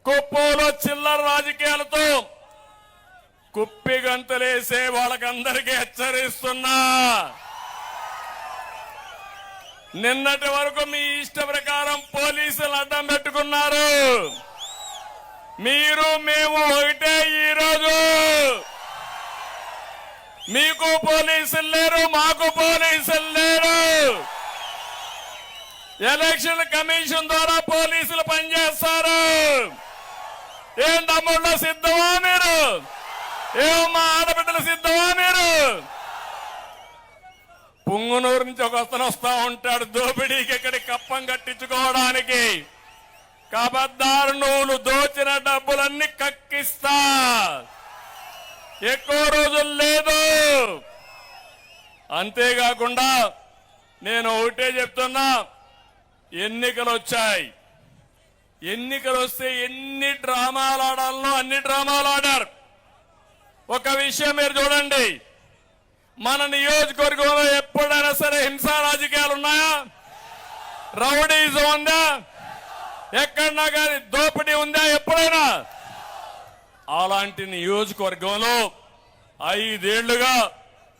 కుప్పంలో చిల్లర రాజకీయాలతో కుప్పి గంతులేసే వాళ్ళకందరికీ హెచ్చరిస్తున్నా. నిన్నటి వరకు మీ ఇష్ట ప్రకారం పోలీసులు అడ్డం పెట్టుకున్నారు. మీరు మేము ఒకటే. ఈరోజు మీకు పోలీసులు లేరు, మాకు పోలీసులు లేరు. ఎలక్షన్ కమిషన్ ద్వారా పోలీసులు పనిచేస్తారు. ఏం తమ్ముళ్ళు సిద్ధమా మీరు? ఏమమ్మా ఆడబిడ్డలు సిద్ధమా మీరు? పుంగునూరు నుంచి ఒక అతను వస్తా ఉంటాడు దోపిడీకి, ఇక్కడి కప్పం కట్టించుకోవడానికి. కబద్దారు, నువ్వు దోచిన డబ్బులన్నీ కక్కిస్తా. ఎక్కువ రోజులు లేదు. అంతేకాకుండా నేను ఒకటే చెప్తున్నా, ఎన్నికలు వచ్చాయి. ఎన్నికలు వస్తే ఎన్ని డ్రామాలు ఆడాలనో అన్ని డ్రామాలు ఆడారు. ఒక విషయం మీరు చూడండి, మన నియోజకవర్గంలో ఎప్పుడైనా సరే హింసా రాజకీయాలు ఉన్నాయా? రౌడీజం ఉందా? ఎక్కడన్నా కానీ దోపిడీ ఉందా ఎప్పుడైనా? అలాంటి నియోజకవర్గంలో 5 ఏళ్లుగా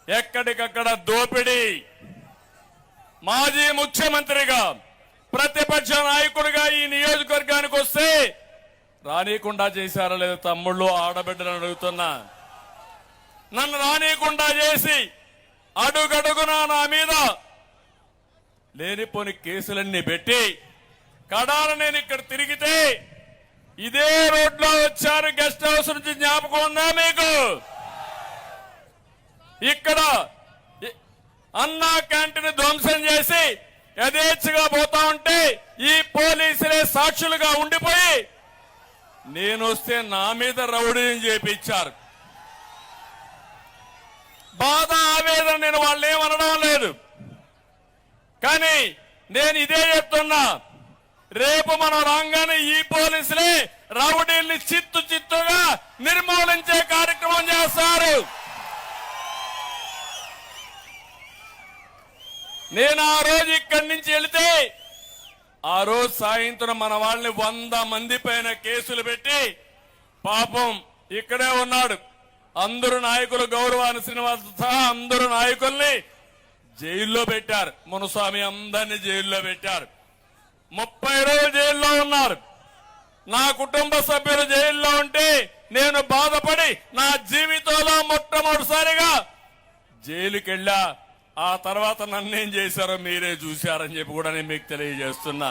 ఎక్కడికక్కడ దోపిడీ. మాజీ ముఖ్యమంత్రిగా, ప్రతిపక్ష నాయకుడిగా ఈ నియోజకవర్గానికి వస్తే రానీయకుండా చేశారా లేదా? తమ్ముళ్ళు ఆడబిడ్డలను అడుగుతున్నా. నన్ను రానీయకుండా చేసి అడుగడుగునా నా మీద లేనిపోని కేసులన్నీ పెట్టి కడాల నేను ఇక్కడ తిరిగితే ఇదే రోడ్లో వచ్చారు. గెస్ట్ హౌస్ నుంచి జ్ఞాపకం ఉందా మీకు? ఇక్కడ అన్నా క్యాంటీన్ ధ్వంసం చేసి యథేచ్ఛగా పోతా ఉంటే ఈ పోలీసులే సాక్షులుగా ఉండిపోయి నేను వస్తే నా మీద రౌడీని చేపించారు. బాధ, ఆవేదన నేను వాళ్ళు ఏమనడం లేదు. కానీ నేను ఇదే చెప్తున్నా, రేపు మనం రాగానే ఈ పోలీసులే రౌడీల్ని చిత్తుగా నిర్మూలించే కార్యక్రమం చేస్తారు. నేను ఆ రోజు ఇక్కడి నుంచి వెళితే ఆ రోజు సాయంత్రం మన వాళ్ళని 100 మంది పైన కేసులు పెట్టి, పాపం ఇక్కడే ఉన్నాడు అందరు నాయకులు, గౌరవాన్ని శ్రీనివాస్ సహా అందరు నాయకుల్ని జైల్లో పెట్టారు. మునుస్వామి అందరినీ జైల్లో పెట్టారు. 30 రోజులు జైల్లో ఉన్నారు. నా కుటుంబ సభ్యులు జైల్లో ఉంటే నేను బాధపడి నా జీవితంలో మొట్టమొదటిసారిగా జైలుకి వెళ్ళా. ఆ తర్వాత నన్నేం చేశారో మీరే చూశారని చెప్పి కూడా నేను మీకు తెలియజేస్తున్నా.